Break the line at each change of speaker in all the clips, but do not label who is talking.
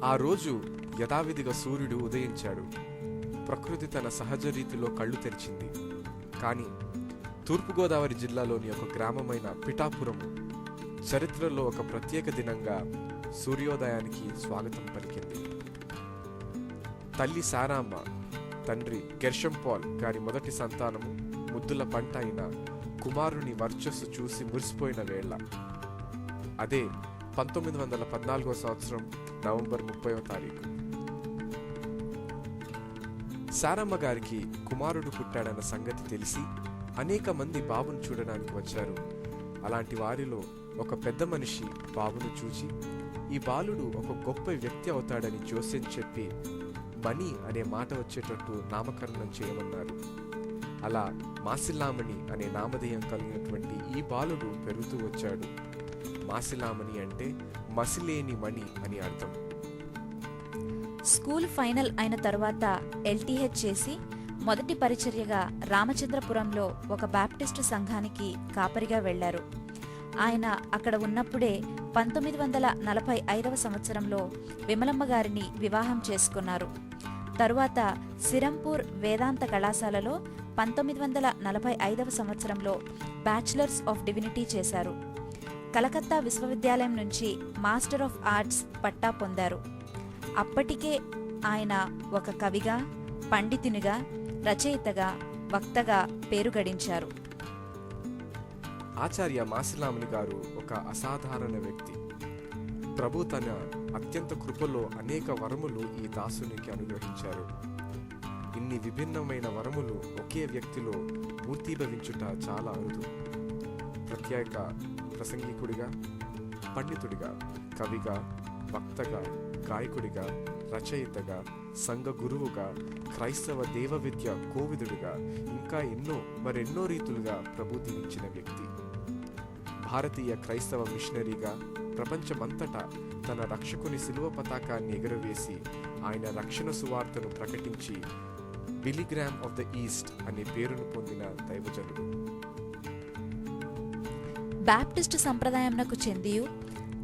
ఆ రోజు యథావిధిగా సూర్యుడు ఉదయించాడు. ప్రకృతి తన సహజ రీతిలో కళ్ళు తెరిచింది. కానీ తూర్పుగోదావరి జిల్లాలోని ఒక గ్రామమైన పిఠాపురం చరిత్రలో ఒక ప్రత్యేక దినంగా సూర్యోదయానికి స్వాగతం పలికింది. తల్లి సారామ్మ, తండ్రి గెర్షం పాల్ గారి మొదటి సంతానము ముద్దుల పంట అయిన కుమారుని వర్చస్సు చూసి మురిసిపోయిన వేళ. అదే 1914 సంవత్సరం నవంబర్ 30వ తారీఖు. సారమ్మ గారికి కుమారుడు పుట్టాడన్న సంగతి తెలిసి అనేక మంది బాబును చూడడానికి వచ్చారు. అలాంటి వారిలో ఒక పెద్ద మనిషి బాబును చూచి ఈ బాలుడు ఒక గొప్ప వ్యక్తి అవుతాడని జోస్యం చెప్పి మణి అనే మాట వచ్చేటట్టు నామకరణం చేయమన్నారు. అలా మాసిలామణి అనే నామధేయం కలిగినటువంటి ఈ బాలుడు పెరుగుతూ వచ్చాడు. మాసిలామణి అంటే మసిలేని మణి అని అర్థం.
స్కూల్ ఫైనల్ అయిన తరువాత ఎల్టీహెచ్ చేసి మొదటి పరిచర్యగా రామచంద్రపురంలో ఒక బాప్టిస్టు సంఘానికి కాపరిగా వెళ్లారు. ఆయన అక్కడ ఉన్నప్పుడే 1945వ సంవత్సరంలో విమలమ్మ గారిని వివాహం చేసుకున్నారు. తరువాత సిరంపూర్ వేదాంత కళాశాలలో 1945వ సంవత్సరంలో బ్యాచిలర్స్ ఆఫ్ డివినిటీ చేశారు. కలకత్తా విశ్వవిద్యాలయం నుంచి మాస్టర్ ఆఫ్ ఆర్ట్స్ పట్టా పొందారు. అప్పటికే ఆయన ఒక కవిగా, పండితునిగా, రచయితగా, వక్తగా పేరు గడించారు.
ఆచార్య మాసిలామణి గారు ఒక అసాధారణ వ్యక్తి. ప్రభు తన అత్యంత కృపలో అనేక వరములు ఈ దాసునికి అనుగ్రహించారు. ఇన్ని విభిన్నమైన వరములు ఒకే వ్యక్తిలో మూర్తీభవించుట చాలా అరుదు. ప్రత్యేక ప్రసంగికుడిగా, పండితుడిగా, కవిగా, వక్తగా, గాయకుడిగా, రచయితగా, సంఘ గురువుగా, క్రైస్తవ దేవ విద్య కోవిదుడిగా, ఇంకా మరెన్నో రీతులుగా ప్రభు దీవించిన వ్యక్తి. భారతీయ క్రైస్తవ మిషనరీగా ప్రపంచమంతటా తన రక్షకుని శిలువ పతాకాన్ని ఎగురవేసి ఆయన రక్షణ సువార్తను ప్రకటించి బిలిగ్రామ్ ఆఫ్ ద ఈస్ట్ అనే పేరును పొందిన దైవజనుడు.
బాప్టిస్టు సంప్రదాయంనకు చెందియు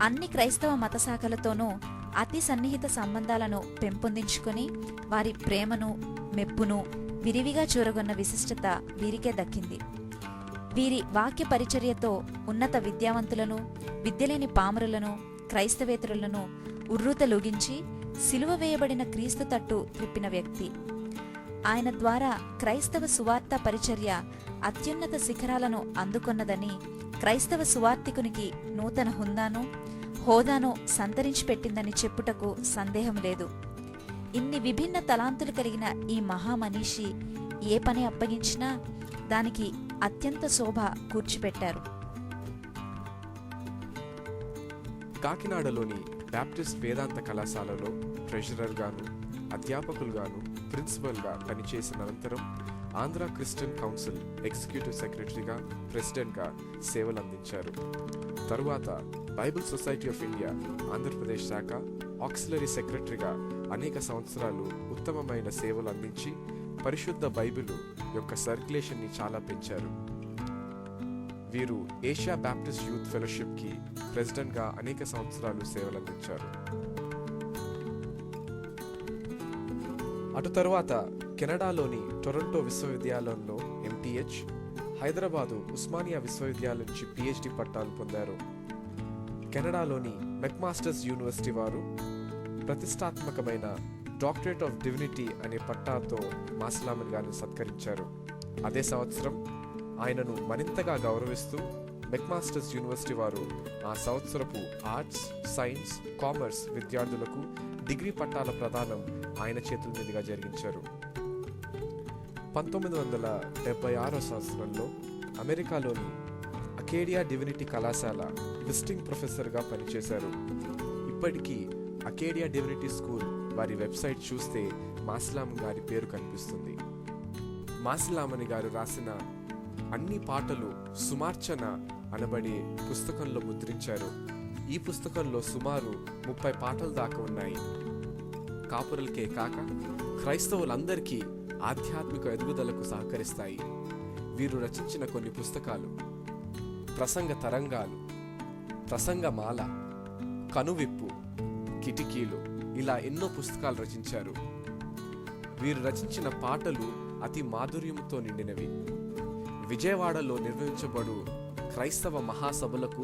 అన్ని క్రైస్తవ మత శాఖలతోనూ అతి సన్నిహిత సంబంధాలను పెంపొందించుకొని వారి ప్రేమను, మెప్పును విరివిగా చూరగొన్న విశిష్టత వీరికే దక్కింది. వీరి వాక్య పరిచర్యతో ఉన్నత విద్యావంతులను, విద్యలేని పామరులను, క్రైస్తవేతరులను ఉర్రూతలూగించి సిలువ వేయబడిన క్రీస్తు తట్టు త్రిప్పిన వ్యక్తి. ఆయన ద్వారా క్రైస్తవ సువార్త పరిచర్య అత్యున్నత శిఖరాలను అందుకొన్నదని, క్రైస్తవ సువార్తికునికి నూతన హోదాను సంతరించి పెట్టిందని చెప్పుటకు సందేహం లేదు. ఇన్ని విభిన్న తలాంతులు కలిగిన ఈ మహామనీషి ఏ పని అప్పగించినా దానికి అత్యంత శోభ కూర్చిపెట్టారు.
కాకినాడలోని బాప్టిస్ట్ వేదాంత కళాశాలలో ట్రెజరర్గాను, అధ్యాపకులుగాను, ప్రిన్సిపల్గా పనిచేసిన అనంతరం ఆంధ్ర క్రిస్టియన్ కౌన్సిల్ ఎగ్జిక్యూటివ్ సెక్రటరీగా, ప్రెసిడెంట్గా సేవలందించారు. తరువాత Bible society of India Andhra Pradesh శాఖ ఆక్సిలరీ సెక్రటరీగా అనేక సంవత్సరాలు ఉత్తమమైన సేవలు అందించి పరిశుద్ధ బైబిల్ యొక్క సర్క్యులేషన్ని చాలా పెంచారు. వీరు ఏషియా బాప్టిస్ట్ యూత్ ఫెలోషిప్కి ప్రెసిడెంట్గా అనేక సంవత్సరాలు సేవలందించారు. అటు తరువాత కెనడాలోని టొరంటో విశ్వవిద్యాలయంలో ఎంటీహెచ్, హైదరాబాదు ఉస్మానియా విశ్వవిద్యాలయం నుంచి పిహెచ్డి పట్టాలు పొందారు. కెనడాలోని మెక్మాస్టర్స్ యూనివర్సిటీ వారు ప్రతిష్టాత్మకమైన డాక్టరేట్ ఆఫ్ డివినిటీ అనే పట్టాతో మాసిలామణి గారిని సత్కరించారు. అదే సంవత్సరం ఆయనను మరింతగా గౌరవిస్తూ మెక్మాస్టర్స్ యూనివర్సిటీ వారు ఆ సంవత్సరపు ఆర్ట్స్, సైన్స్, కామర్స్ విద్యార్థులకు డిగ్రీ పట్టాల ప్రదానం ఆయన చేతుల మీదుగా జరిగించారు. 1976 సంవత్సరంలో అమెరికాలోని అకేడియా డివినిటీ కళాశాల విజిటింగ్ ప్రొఫెసర్గా పనిచేశారు. ఇప్పటికీ అకేడియా డివినిటీ స్కూల్ వారి వెబ్సైట్ చూస్తే మాసిలామణి గారి పేరు కనిపిస్తుంది. మాసిలామణి గారు రాసిన అన్ని పాటలు సుమార్చన అనబడే పుస్తకంలో ముద్రించారు. ఈ పుస్తకంలో సుమారు 30 పాటలు దాకా ఉన్నాయి. కాపురులకే కాక క్రైస్తవులందరికీ ఆధ్యాత్మిక ఎదుగుదలకు సహకరిస్తాయి. వీరు రచించిన కొన్ని పుస్తకాలు: ప్రసంగ తరంగాలు, ప్రసంగమాల, కనువిప్పు, కిటికీలు ఇలా ఎన్నో పుస్తకాలు రచించారు. వీరు రచించిన పాటలు అతి మాధుర్యంతో నిండినవి. విజయవాడలో నిర్వహించబడు క్రైస్తవ మహాసభలకు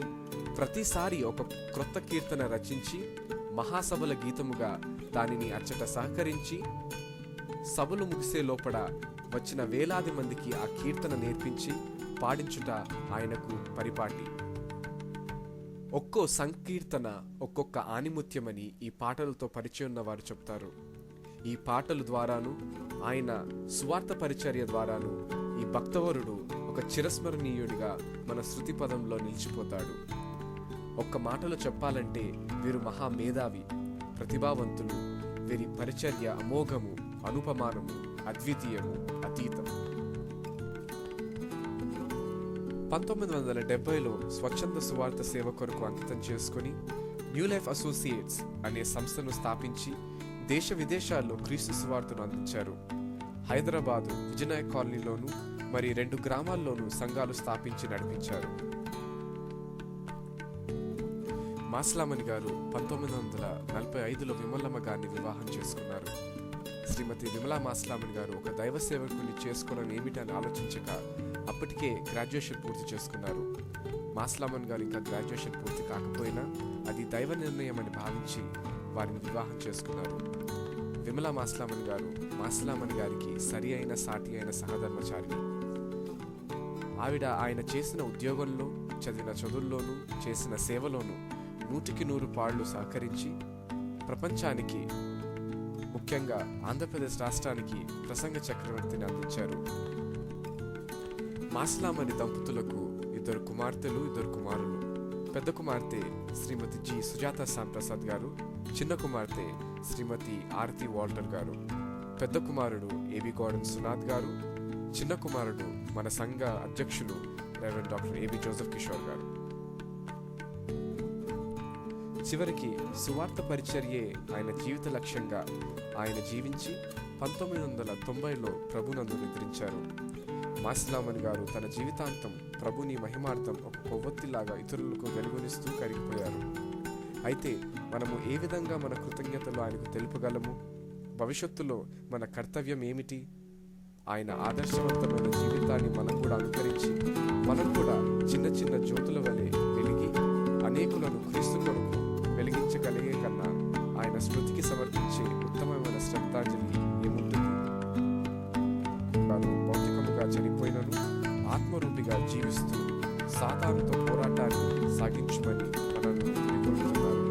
ప్రతిసారి ఒక క్రొత్త కీర్తన రచించి మహాసభల గీతముగా దానిని అచ్చట సహకరించి సభలు ముగిసే లోపల వచ్చిన వేలాది మందికి ఆ కీర్తన నేర్పించి పాడించుట ఆయనకు పరిపాటి. ఒక్కో సంకీర్తన ఒక్కొక్క ఆణిముత్యమని ఈ పాటలతో పరిచయం ఉన్న వారు చెప్తారు. ఈ పాటల ద్వారాను ఆయన సువార్త పరిచర్య ద్వారాను ఈ భక్తవరుడు ఒక చిరస్మరణీయుడిగా మన శృతి పదంలో నిలిచిపోతాడు. ఒక్క మాటలో చెప్పాలంటే వీరు మహామేధావి, ప్రతిభావంతులు. వీరి పరిచర్య అమోఘము, అనుపమానము, అద్వితీయము, అతీతం. 1970లో స్వచ్ఛంద సువార్త సేవ కొరకు అంకితం చేసుకుని న్యూ లైఫ్ అసోసియేట్స్ అనే సంస్థను స్థాపించి దేశ విదేశాల్లో క్రీస్తు సువార్తను అందించారు. హైదరాబాదు విజయనాయక్ కాలనీలోను మరి 2 గ్రామాల్లోనూ సంఘాలు స్థాపించి నడిపించారు. మాస్లామణి గారు 1945లో విమలమ్మ గారిని వివాహం చేసుకున్నారు. శ్రీమతి విమలా మాస్లామణి గారు ఒక దైవ సేవకుని చేసుకోవడం ఏమిటని ఆలోచించక అప్పటికే గ్రాడ్యుయేషన్ పూర్తి చేసుకున్నారు. మాస్లామణి గారు ఇంకా గ్రాడ్యుయేషన్ పూర్తి కాకపోయినా అది దైవ నిర్ణయం అని భావించి వారిని వివాహం చేసుకున్నారు. విమలా మాస్లామణి గారు మాస్లామణి గారికి సరి అయిన సాటి అయిన సహధర్మచారిణి. ఆవిడ ఆయన చేసిన ఉద్యోగంలో, చదివిన చదువుల్లోనూ, చేసిన సేవలోనూ 100కి 100 సహకరించి ప్రపంచానికి, ముఖ్యంగా ఆంధ్రప్రదేశ్ రాష్ట్రానికి ప్రసంగ చక్రవర్తిని అందించారు. మాస్లామణి దంపతులకు 2 కుమార్తెలు, 2 కుమారులు. పెద్ద కుమార్తె శ్రీమతి జి సుజాత శ్యాంప్రసాద్ గారు, చిన్న కుమార్తె శ్రీమతి ఆరతి వాల్టర్ గారు. పెద్ద కుమారుడు ఏబి గోర్డన్ సునాథ్ గారు, చిన్న కుమారుడు మన సంఘ అధ్యక్షులు reverend doctor A B Joseph Kishore గారు. చివరికి సువార్త పరిచర్యే ఆయన జీవిత లక్ష్యంగా ఆయన జీవించి 1990లో ప్రభునందు నిద్రించారు. మాస్లామణి గారు తన జీవితాంతం ప్రభుని మహిమార్థం ఒక కొవ్వొత్తిలాగా ఇతరులకు వెలుగునిస్తూ కరిగిపోయారు. అయితే మనము ఏ విధంగా మన కృతజ్ఞతలు ఆయనకు తెలుపగలము? భవిష్యత్తులో మన కర్తవ్యం ఏమిటి? ఆయన ఆదర్శవంతమైన జీవితాన్ని మనం కూడా అనుకరించి మనం కూడా చిన్న చిన్న జ్యోతుల వలె వెలిగి అనేకులను క్రీస్తు కొరకు వెలిగించగలిగే కన్నా ఆయన స్మృతికి సమర్పించే ఉత్తమమైన శ్రద్ధాంజలి ఏముంటుంది? భౌతికముగా చనిపోయినను ఆత్మరూపిగా జీవిస్తూ సాతానుతో పోరాటాన్ని సాగించమని మనల్ని కోరుతున్నారు.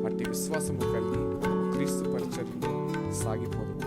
అట్టి విశ్వాసము కలిగి మనము క్రీస్తు పరిచర్యలో సాగిపోదుము.